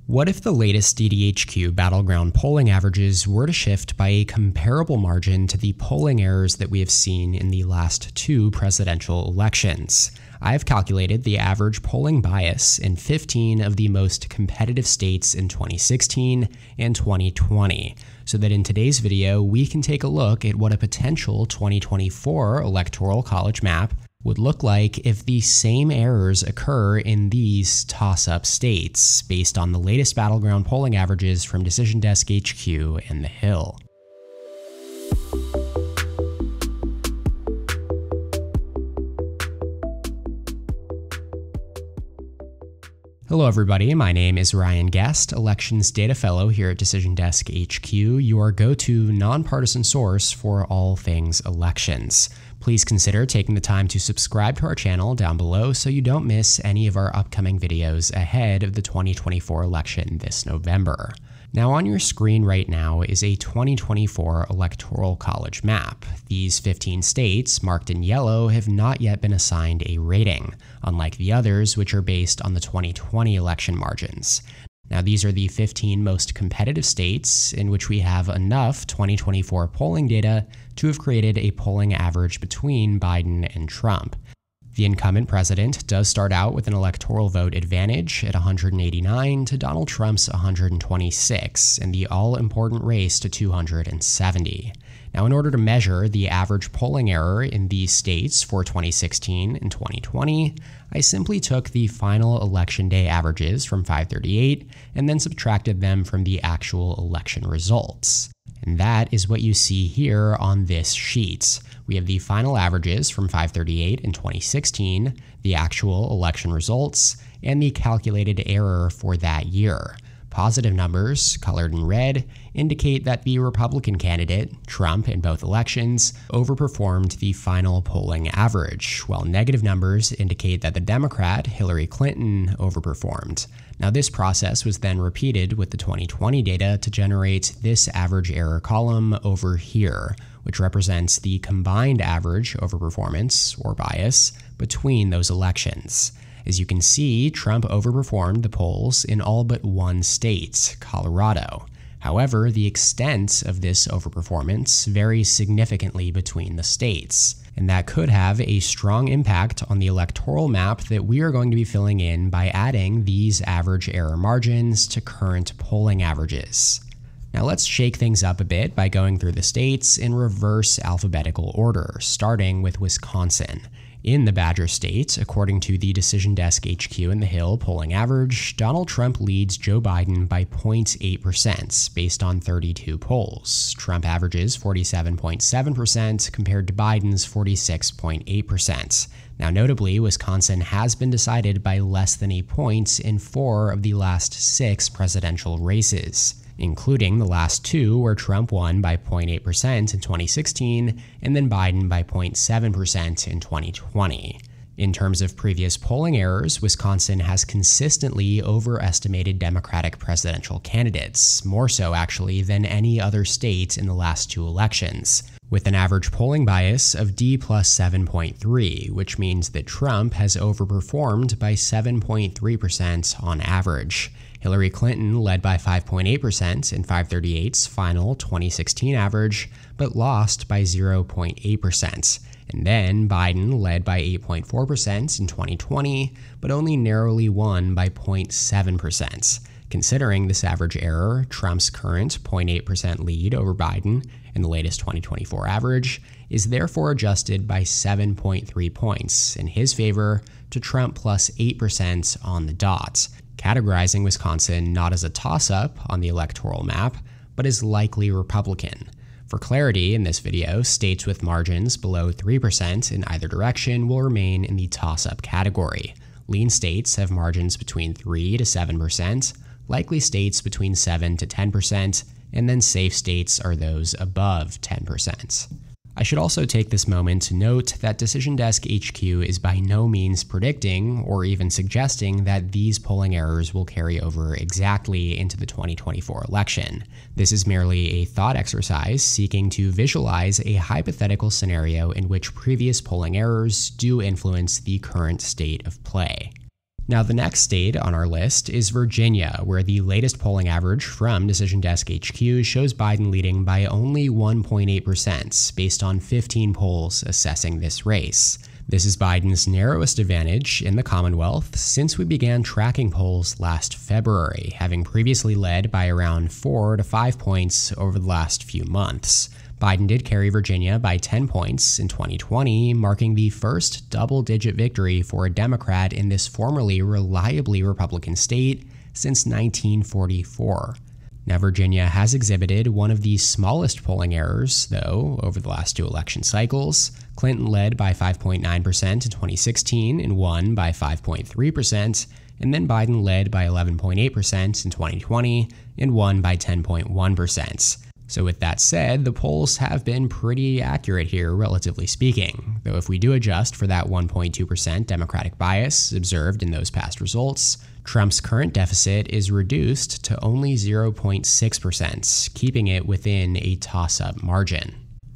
What if the latest DDHQ battleground polling averages were to shift by a comparable margin to the polling errors that we have seen in the last two presidential elections? I have calculated the average polling bias in 15 of the most competitive states in 2016 and 2020, so that in today's video we can take a look at what a potential 2024 electoral college map would look like if the same errors occur in these toss-up states, based on the latest battleground polling averages from Decision Desk HQ and TheHill. Hello everybody, my name is Ryan Gest, Elections Data Fellow here at Decision Desk HQ, your go-to nonpartisan source for all things elections. Please consider taking the time to subscribe to our channel down below so you don't miss any of our upcoming videos ahead of the 2024 election this November. Now on your screen right now is a 2024 electoral college map. These 15 states, marked in yellow, have not yet been assigned a rating, unlike the others which are based on the 2020 election margins. Now these are the 15 most competitive states in which we have enough 2024 polling data to have created a polling average between Biden and Trump. The incumbent president does start out with an electoral vote advantage at 189 to Donald Trump's 126 in the all-important race to 270. Now, in order to measure the average polling error in these states for 2016 and 2020, I simply took the final election day averages from 538 and then subtracted them from the actual election results. And that is what you see here on this sheet. We have the final averages from 538 in 2016, the actual election results, and the calculated error for that year. Positive numbers, colored in red, indicate that the Republican candidate, Trump, in both elections, overperformed the final polling average, while negative numbers indicate that the Democrat, Hillary Clinton, overperformed. Now, this process was then repeated with the 2020 data to generate this average error column over here, which represents the combined average overperformance, or bias, between those elections. As you can see, Trump overperformed the polls in all but one state, Colorado. However, the extent of this overperformance varies significantly between the states, and that could have a strong impact on the electoral map that we are going to be filling in by adding these average error margins to current polling averages. Now let's shake things up a bit by going through the states in reverse alphabetical order, starting with Wisconsin. In the Badger State, according to the Decision Desk HQ and TheHill polling average, Donald Trump leads Joe Biden by 0.8% based on 32 polls. Trump averages 47.7% compared to Biden's 46.8%. Now notably, Wisconsin has been decided by less than a point in 4 of the last 6 presidential races, including the last 2 where Trump won by 0.8% in 2016 and then Biden by 0.7% in 2020. In terms of previous polling errors, Wisconsin has consistently overestimated Democratic presidential candidates, more so actually than any other state in the last 2 elections, with an average polling bias of D plus 7.3, which means that Trump has overperformed by 7.3% on average. Hillary Clinton led by 5.8% in 538's final 2016 average, but lost by 0.8%. And then Biden led by 8.4% in 2020, but only narrowly won by 0.7%. Considering this average error, Trump's current 0.8% lead over Biden in the latest 2024 average is therefore adjusted by 7.3 points in his favor to Trump plus 8% on the dot, categorizing Wisconsin not as a toss-up on the electoral map, but as likely Republican. For clarity, in this video, states with margins below 3% in either direction will remain in the toss-up category. Lean states have margins between 3 to 7%, likely states between 7 to 10%, and then safe states are those above 10%. I should also take this moment to note that Decision Desk HQ is by no means predicting or even suggesting that these polling errors will carry over exactly into the 2024 election. This is merely a thought exercise seeking to visualize a hypothetical scenario in which previous polling errors do influence the current state of play. Now, the next state on our list is Virginia, where the latest polling average from Decision Desk HQ shows Biden leading by only 1.8% based on 15 polls assessing this race. This is Biden's narrowest advantage in the Commonwealth since we began tracking polls last February, having previously led by around 4 to 5 points over the last few months. Biden did carry Virginia by 10 points in 2020, marking the first double-digit victory for a Democrat in this formerly reliably Republican state since 1944. Now, Virginia has exhibited one of the smallest polling errors, though, over the last two election cycles. Clinton led by 5.9% in 2016 and won by 5.3%, and then Biden led by 11.8% in 2020 and won by 10.1%. So with that said, the polls have been pretty accurate here, relatively speaking, though if we do adjust for that 1.2% Democratic bias observed in those past results, Trump's current deficit is reduced to only 0.6%, keeping it within a toss-up margin.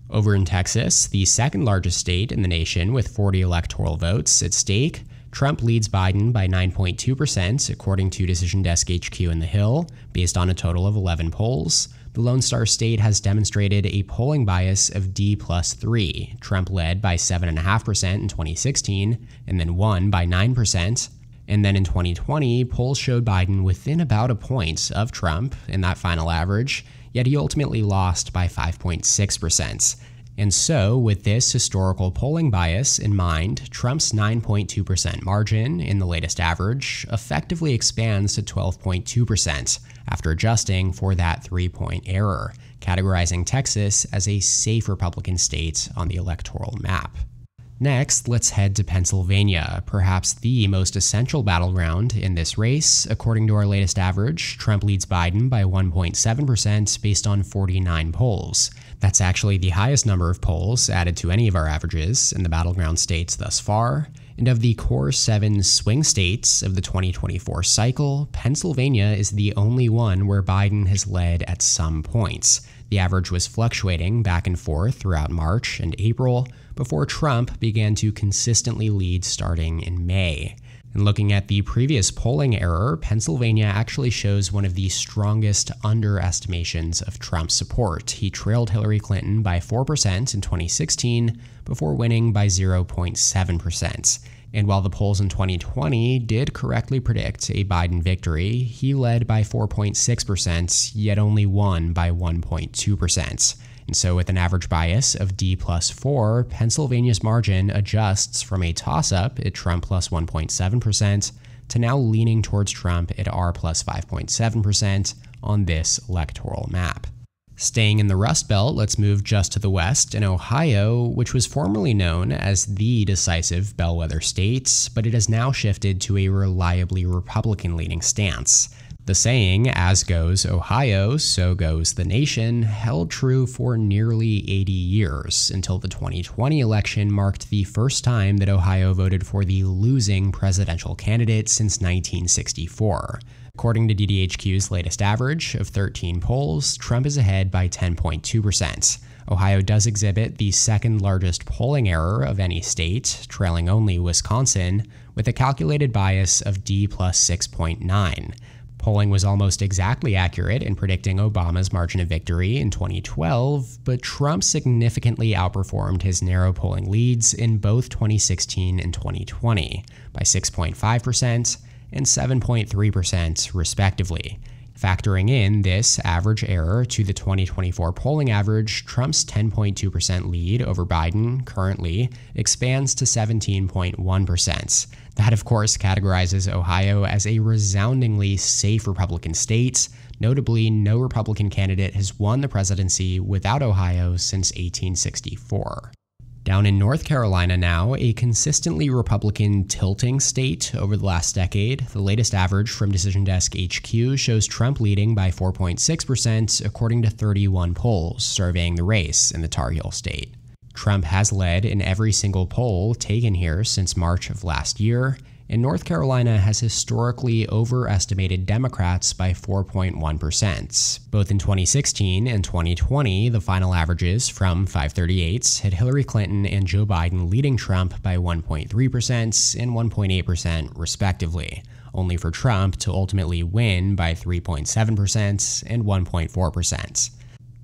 Over in Texas, the second largest state in the nation with 40 electoral votes at stake, Trump leads Biden by 9.2%, according to Decision Desk HQ and TheHill, based on a total of 11 polls. The Lone Star State has demonstrated a polling bias of D+3. Trump led by 7.5% in 2016 and then won by 9%. And then in 2020, polls showed Biden within about a point of Trump in that final average, yet he ultimately lost by 5.6%. And so, with this historical polling bias in mind, Trump's 9.2% margin in the latest average effectively expands to 12.2% after adjusting for that 3-point error, categorizing Texas as a safe Republican state on the electoral map. Next, let's head to Pennsylvania, perhaps the most essential battleground in this race. According to our latest average, Trump leads Biden by 1.7% based on 49 polls. That's actually the highest number of polls added to any of our averages in the battleground states thus far. And of the core 7 swing states of the 2024 cycle, Pennsylvania is the only one where Biden has led at some points. The average was fluctuating back and forth throughout March and April before Trump began to consistently lead starting in May. And looking at the previous polling error, Pennsylvania actually shows one of the strongest underestimations of Trump's support. He trailed Hillary Clinton by 4% in 2016 before winning by 0.7%. And while the polls in 2020 did correctly predict a Biden victory, he led by 4.6%, yet only won by 1.2%. And so with an average bias of D+4, Pennsylvania's margin adjusts from a toss-up at Trump plus 1.7% to now leaning towards Trump at R plus 5.7% on this electoral map. Staying in the Rust Belt, let's move just to the west in Ohio, which was formerly known as the decisive bellwether state, but it has now shifted to a reliably Republican-leaning stance. The saying, as goes Ohio, so goes the nation, held true for nearly 80 years, until the 2020 election marked the first time that Ohio voted for the losing presidential candidate since 1964. According to DDHQ's latest average of 13 polls, Trump is ahead by 10.2%. Ohio does exhibit the second largest polling error of any state, trailing only Wisconsin, with a calculated bias of D plus 6.9. Polling was almost exactly accurate in predicting Obama's margin of victory in 2012, but Trump significantly outperformed his narrow polling leads in both 2016 and 2020 by 6.5% and 7.3% respectively. Factoring in this average error to the 2024 polling average, Trump's 10.2% lead over Biden currently expands to 17.1%. That, of course, categorizes Ohio as a resoundingly safe Republican state. Notably, no Republican candidate has won the presidency without Ohio since 1864. Down in North Carolina now, a consistently Republican tilting state over the last decade, the latest average from Decision Desk HQ shows Trump leading by 4.6% according to 31 polls surveying the race in the TheHill state. Trump has led in every single poll taken here since March of last year, and North Carolina has historically overestimated Democrats by 4.1%. Both in 2016 and 2020, the final averages from 538 had Hillary Clinton and Joe Biden leading Trump by 1.3% and 1.8% respectively, only for Trump to ultimately win by 3.7% and 1.4%.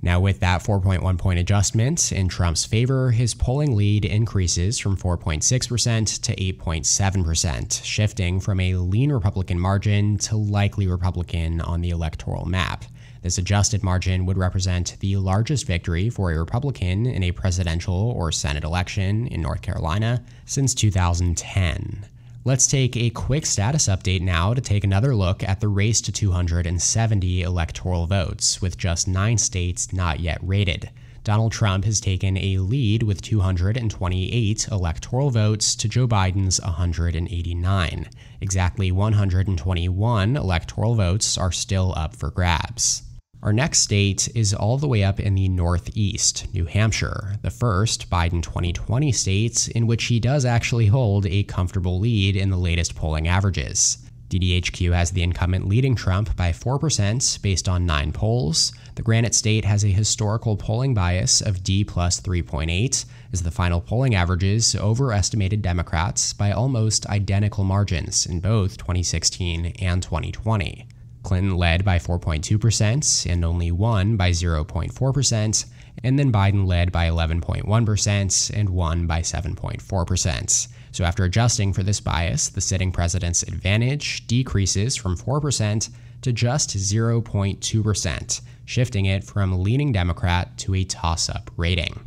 Now, with that 4.1 point adjustment in Trump's favor, his polling lead increases from 4.6% to 8.7%, shifting from a lean Republican margin to likely Republican on the electoral map. This adjusted margin would represent the largest victory for a Republican in a presidential or Senate election in North Carolina since 2010. Let's take a quick status update now to take another look at the race to 270 electoral votes, with just 9 states not yet rated. Donald Trump has taken a lead with 228 electoral votes to Joe Biden's 189. Exactly 121 electoral votes are still up for grabs. Our next state is all the way up in the Northeast, New Hampshire, the first Biden 2020 state in which he does actually hold a comfortable lead in the latest polling averages. DDHQ has the incumbent leading Trump by 4% based on 9 polls. The Granite State has a historical polling bias of D plus 3.8, as the final polling averages overestimated Democrats by almost identical margins in both 2016 and 2020. Clinton led by 4.2% and only won by 0.4%, and then Biden led by 11.1% and won by 7.4%. So after adjusting for this bias, the sitting president's advantage decreases from 4% to just 0.2%, shifting it from leaning Democrat to a toss-up rating.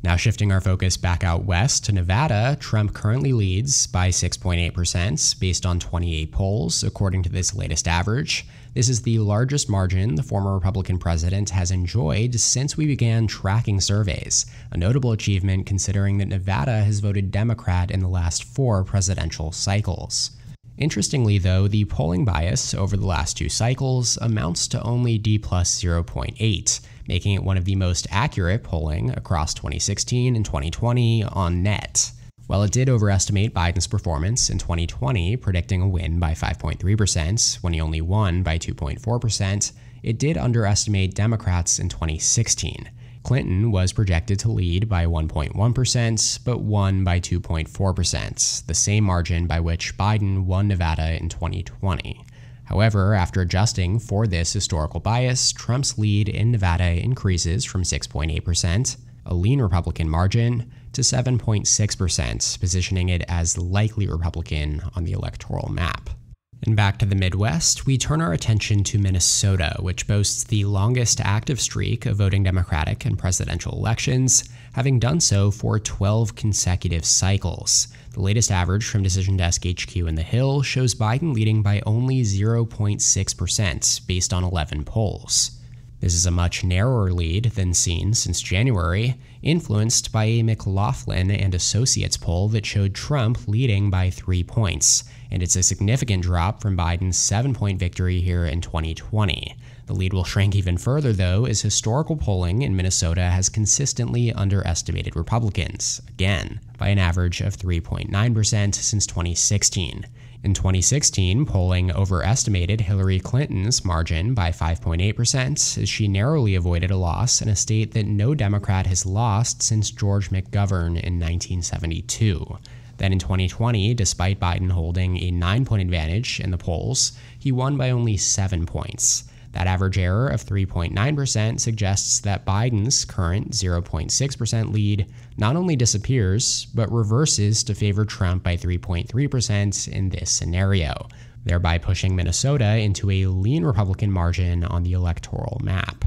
Now shifting our focus back out west to Nevada, Trump currently leads by 6.8% based on 28 polls, according to this latest average. This is the largest margin the former Republican president has enjoyed since we began tracking surveys, a notable achievement considering that Nevada has voted Democrat in the last 4 presidential cycles. Interestingly, though, the polling bias over the last 2 cycles amounts to only D plus 0.8, making it one of the most accurate polling across 2016 and 2020 on net. While it did overestimate Biden's performance in 2020, predicting a win by 5.3% when he only won by 2.4%, it did underestimate Democrats in 2016. Clinton was projected to lead by 1.1%, but won by 2.4%, the same margin by which Biden won Nevada in 2020. However, after adjusting for this historical bias, Trump's lead in Nevada increases from 6.8%, a lean Republican margin, to 7.6%, positioning it as likely Republican on the electoral map. And back to the Midwest, we turn our attention to Minnesota, which boasts the longest active streak of voting Democratic in presidential elections, having done so for 12 consecutive cycles. The latest average from Decision Desk HQ and TheHill shows Biden leading by only 0.6% based on 11 polls. This is a much narrower lead than seen since January, influenced by a McLaughlin and Associates poll that showed Trump leading by 3 points, and it's a significant drop from Biden's 7-point victory here in 2020. The lead will shrink even further, though, as historical polling in Minnesota has consistently underestimated Republicans, again, by an average of 3.9% since 2016. In 2016, polling overestimated Hillary Clinton's margin by 5.8% as she narrowly avoided a loss in a state that no Democrat has lost since George McGovern in 1972. Then in 2020, despite Biden holding a 9-point advantage in the polls, he won by only 7 points. That average error of 3.9% suggests that Biden's current 0.6% lead not only disappears, but reverses to favor Trump by 3.3% in this scenario, thereby pushing Minnesota into a lean Republican margin on the electoral map.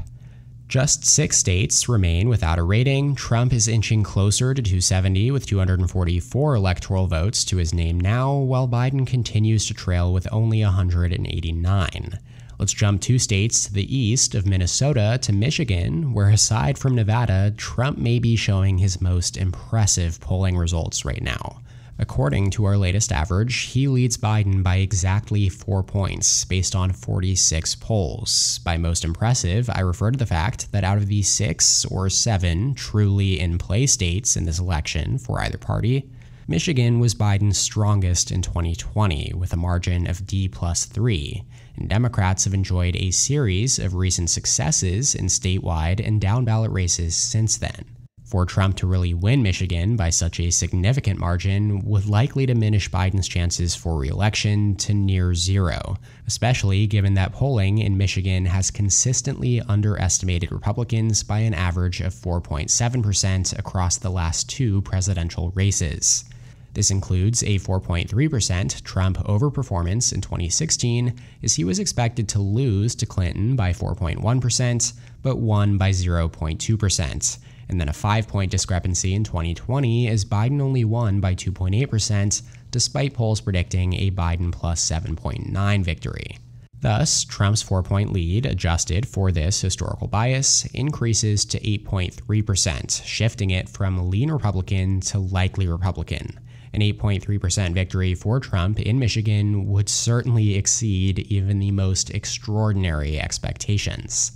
Just 6 states remain without a rating. Trump is inching closer to 270 with 244 electoral votes to his name now, while Biden continues to trail with only 189. Let's jump 2 states to the east of Minnesota to Michigan, where aside from Nevada, Trump may be showing his most impressive polling results right now. According to our latest average, he leads Biden by exactly 4 points based on 46 polls. By most impressive, I refer to the fact that out of the 6 or 7 truly in-play states in this election for either party, Michigan was Biden's strongest in 2020 with a margin of D+3, and Democrats have enjoyed a series of recent successes in statewide and down-ballot races since then. For Trump to really win Michigan by such a significant margin would likely diminish Biden's chances for re-election to near zero, especially given that polling in Michigan has consistently underestimated Republicans by an average of 4.7% across the last two presidential races. This includes a 4.3% Trump overperformance in 2016, as he was expected to lose to Clinton by 4.1%, but won by 0.2%. And then a 5-point discrepancy in 2020 as Biden only won by 2.8%, despite polls predicting a Biden plus 7.9 victory. Thus, Trump's 4-point lead, adjusted for this historical bias, increases to 8.3%, shifting it from lean Republican to likely Republican. An 8.3% victory for Trump in Michigan would certainly exceed even the most extraordinary expectations.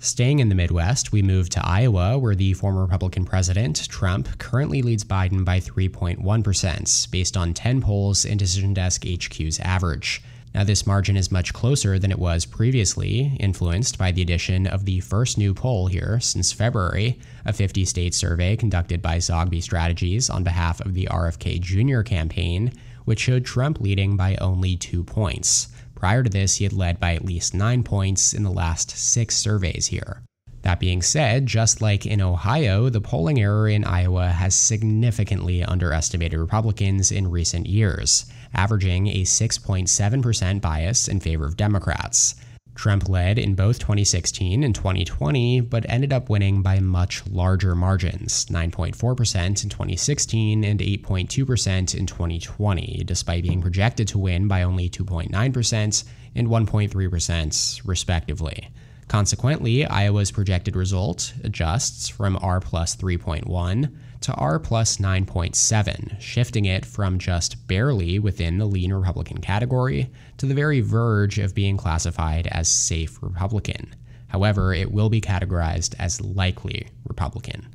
Staying in the Midwest, we move to Iowa, where the former Republican president, Trump, currently leads Biden by 3.1%, based on 10 polls in Decision Desk HQ's average. Now, this margin is much closer than it was previously, influenced by the addition of the first new poll here since February, a 50-state survey conducted by Zogby Strategies on behalf of the RFK Jr. campaign, which showed Trump leading by only 2 points. Prior to this, he had led by at least 9 points in the last 6 surveys here. That being said, just like in Ohio, the polling error in Iowa has significantly underestimated Republicans in recent years, averaging a 6.7% bias in favor of Democrats. Trump led in both 2016 and 2020, but ended up winning by much larger margins, 9.4% in 2016 and 8.2% in 2020, despite being projected to win by only 2.9% and 1.3% respectively. Consequently, Iowa's projected result adjusts from R plus 3.1 to R plus 9.7, shifting it from just barely within the lean Republican category to the very verge of being classified as safe Republican. However, it will be categorized as likely Republican.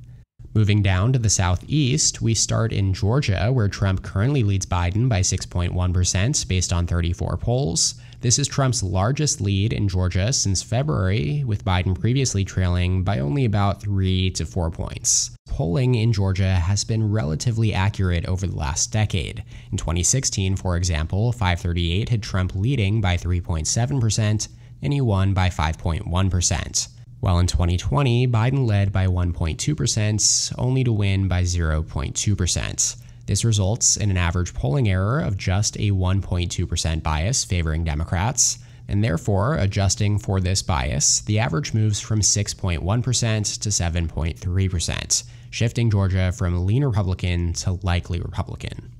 Moving down to the southeast, we start in Georgia, where Trump currently leads Biden by 6.1% based on 34 polls. This is Trump's largest lead in Georgia since February, with Biden previously trailing by only about 3 to 4 points. Polling in Georgia has been relatively accurate over the last decade. In 2016, for example, 538 had Trump leading by 3.7%, and he won by 5.1%. While in 2020, Biden led by 1.2%, only to win by 0.2%. This results in an average polling error of just a 1.2% bias favoring Democrats, and therefore, adjusting for this bias, the average moves from 6.1% to 7.3%, shifting Georgia from lean Republican to likely Republican.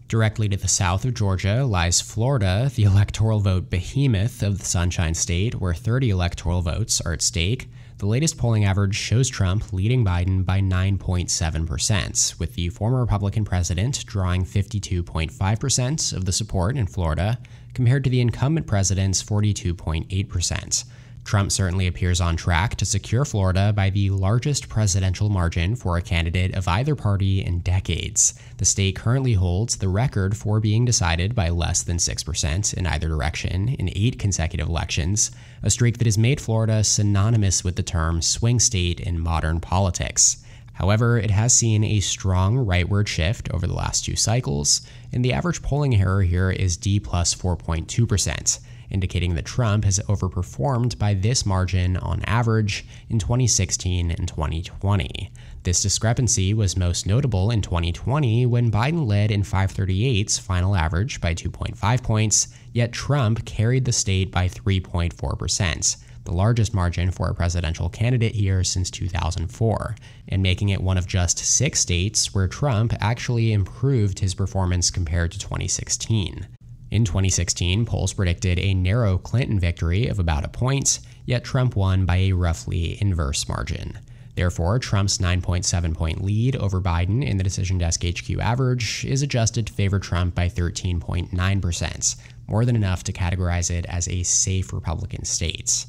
Directly to the south of Georgia lies Florida, the electoral vote behemoth of the Sunshine State, where 30 electoral votes are at stake. The latest polling average shows Trump leading Biden by 9.7%, with the former Republican president drawing 52.5% of the support in Florida, compared to the incumbent president's 42.8%. Trump certainly appears on track to secure Florida by the largest presidential margin for a candidate of either party in decades. The state currently holds the record for being decided by less than 6% in either direction in 8 consecutive elections, a streak that has made Florida synonymous with the term swing state in modern politics. However, it has seen a strong rightward shift over the last 2 cycles, and the average polling error here is D plus 4.2%. Indicating that Trump has overperformed by this margin on average in 2016 and 2020. This discrepancy was most notable in 2020 when Biden led in 538's final average by 2.5 points, yet Trump carried the state by 3.4%, the largest margin for a presidential candidate here since 2004, and making it one of just 6 states where Trump actually improved his performance compared to 2016. In 2016, polls predicted a narrow Clinton victory of about a point, yet Trump won by a roughly inverse margin. Therefore, Trump's 9.7-point lead over Biden in the Decision Desk HQ average is adjusted to favor Trump by 13.9%, more than enough to categorize it as a safe Republican state.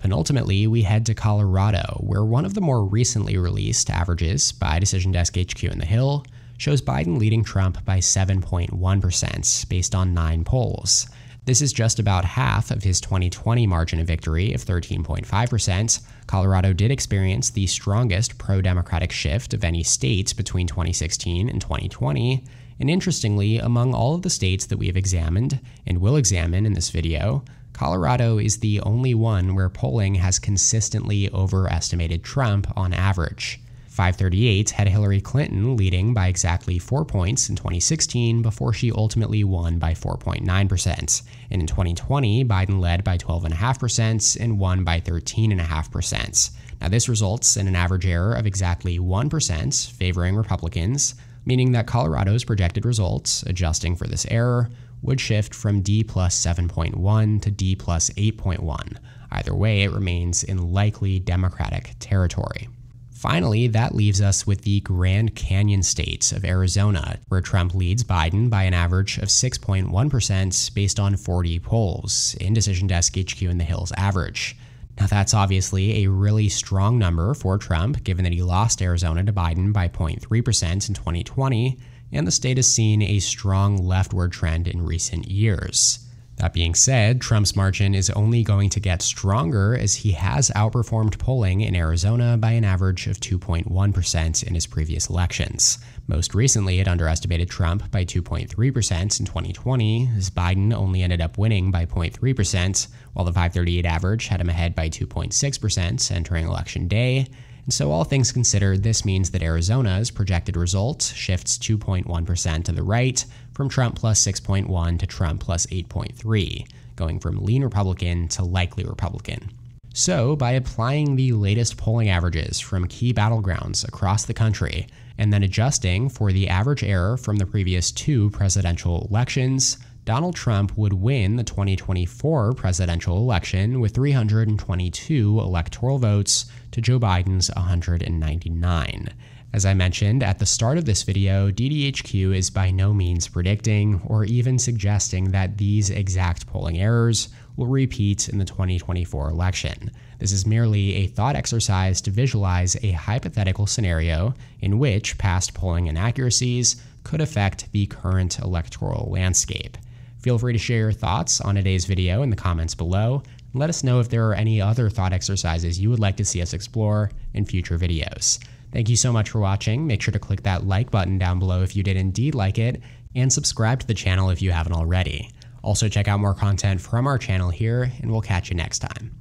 Penultimately, we head to Colorado, where one of the more recently released averages by Decision Desk HQ and TheHill shows Biden leading Trump by 7.1% based on 9 polls. This is just about half of his 2020 margin of victory of 13.5%. Colorado did experience the strongest pro-Democratic shift of any state between 2016 and 2020. And interestingly, among all of the states that we have examined and will examine in this video, Colorado is the only one where polling has consistently overestimated Trump on average. 538 had Hillary Clinton leading by exactly 4 points in 2016 before she ultimately won by 4.9%. And in 2020, Biden led by 12.5% and won by 13.5%. Now, this results in an average error of exactly 1% favoring Republicans, meaning that Colorado's projected results, adjusting for this error, would shift from D plus 7.1 to D plus 8.1. Either way, it remains in likely Democratic territory. Finally, that leaves us with the Grand Canyon state of Arizona, where Trump leads Biden by an average of 6.1% based on 40 polls, in Decision Desk HQ and TheHill's average. Now, that's obviously a really strong number for Trump, given that he lost Arizona to Biden by 0.3% in 2020, and the state has seen a strong leftward trend in recent years. That being said, Trump's margin is only going to get stronger as he has outperformed polling in Arizona by an average of 2.1% in his previous elections. Most recently, it underestimated Trump by 2.3% in 2020, as Biden only ended up winning by 0.3%, while the 538 average had him ahead by 2.6% entering Election Day. And so all things considered, this means that Arizona's projected result shifts 2.1% to the right, from Trump plus 6.1 to Trump plus 8.3, going from lean Republican to likely Republican. So, by applying the latest polling averages from key battlegrounds across the country, and then adjusting for the average error from the previous 2 presidential elections, Donald Trump would win the 2024 presidential election with 322 electoral votes to Joe Biden's 199. As I mentioned at the start of this video, DDHQ is by no means predicting or even suggesting that these exact polling errors will repeat in the 2024 election. This is merely a thought exercise to visualize a hypothetical scenario in which past polling inaccuracies could affect the current electoral landscape. Feel free to share your thoughts on today's video in the comments below, and let us know if there are any other thought exercises you would like to see us explore in future videos. Thank you so much for watching. Make sure to click that like button down below if you did indeed like it, and subscribe to the channel if you haven't already. Also, check out more content from our channel here, and we'll catch you next time.